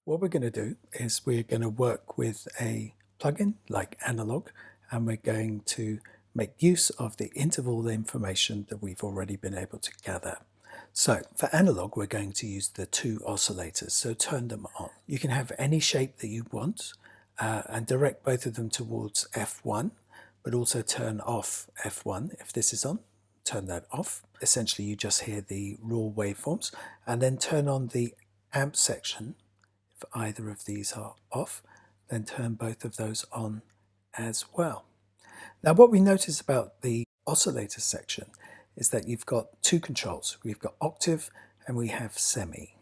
What we're going to do is we're going to work with a plugin like Analog, and we're going to make use of the interval information that we've already been able to gather. So for Analog, we're going to use the two oscillators, so turn them on. You can have any shape that you want and direct both of them towards F1, but also turn off F1 if this is on. Turn that off. Essentially, you just hear the raw waveforms, and then turn on the amp section. If either of these are off, then turn both of those on as well. Now, what we notice about the oscillator section is that you've got two controls. We've got octave and we have semi.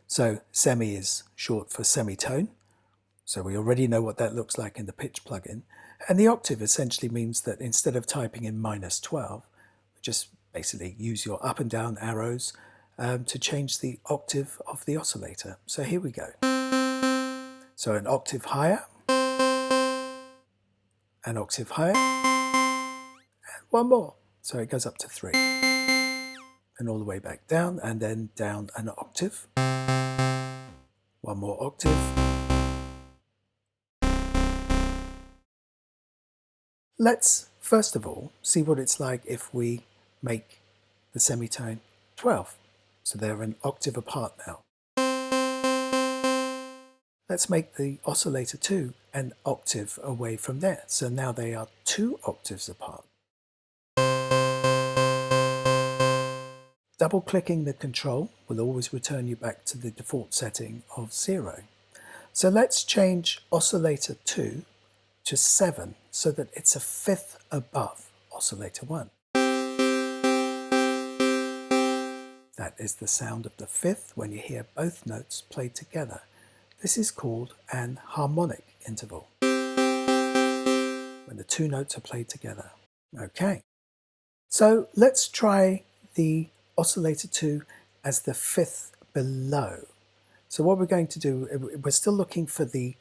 So semi is short for semitone. So we already know what that looks like in the pitch plugin. And the octave essentially means that instead of typing in -12, we just basically use your up and down arrows to change the octave of the oscillator. So here we go. So an octave higher, an octave higher, and one more. So it goes up to 3. And all the way back down, and then down an octave. One more octave. Let's first of all see what it's like if we make the semitone 12. So they're an octave apart now. Let's make the oscillator 2 an octave away from there. So now they are 2 octaves apart. Double-clicking the control will always return you back to the default setting of 0. So let's change oscillator 2 to 7 so that it's a fifth above oscillator 1. That is the sound of the fifth when you hear both notes played together. This is called an harmonic interval, when the two notes are played together. Okay, so let's try the oscillator 2 as the fifth below. So what we're going to do, we're still looking for the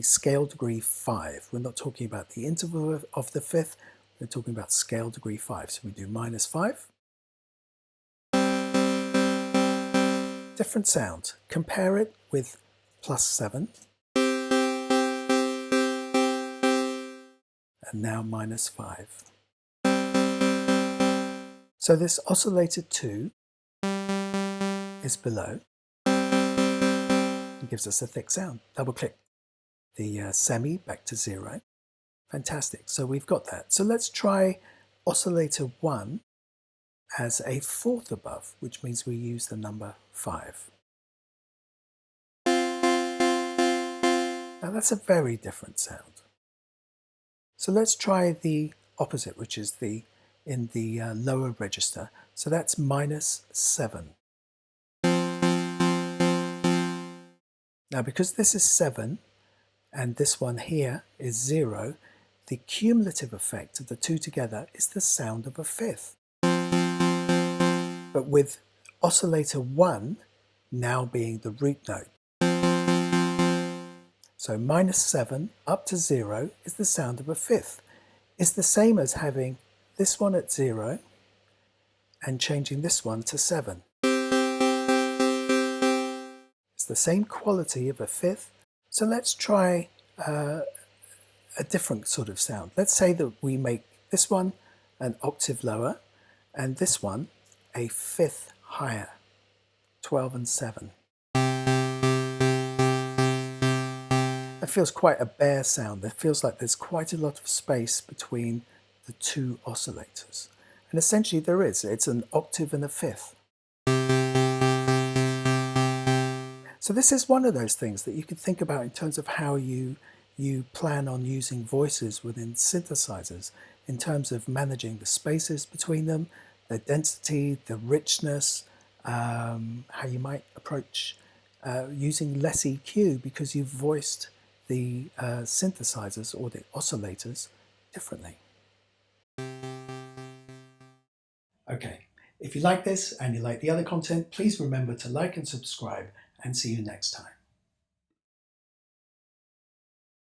scale degree 5. We're not talking about the interval of the fifth, we're talking about scale degree 5. So we do -5. Different sound. Compare it with +7. And now -5. So this oscillator 2 is below. It gives us a thick sound. Double click the semi back to 0. Fantastic. So we've got that. So let's try oscillator 1 as a fourth above, which means we use the number 5. Now that's a very different sound. So let's try the opposite, which is in the lower register. So that's -7. Now because this is 7 and this one here is 0, the cumulative effect of the two together is the sound of a fifth. But with oscillator 1 now being the root note. So -7 up to 0 is the sound of a fifth. It's the same as having this one at 0 and changing this one to 7. It's the same quality of a fifth. So let's try a different sort of sound. Let's say that we make this one an octave lower and this one a fifth higher, 12 and 7. That feels quite a bare sound. It feels like there's quite a lot of space between the two oscillators. And essentially there is. It's an octave and a fifth. So this is one of those things that you could think about in terms of how you plan on using voices within synthesizers, in terms of managing the spaces between them, the density, the richness, how you might approach using less EQ because you've voiced the synthesizers or the oscillators differently. Okay, if you like this and you like the other content, please remember to like and subscribe, and see you next time.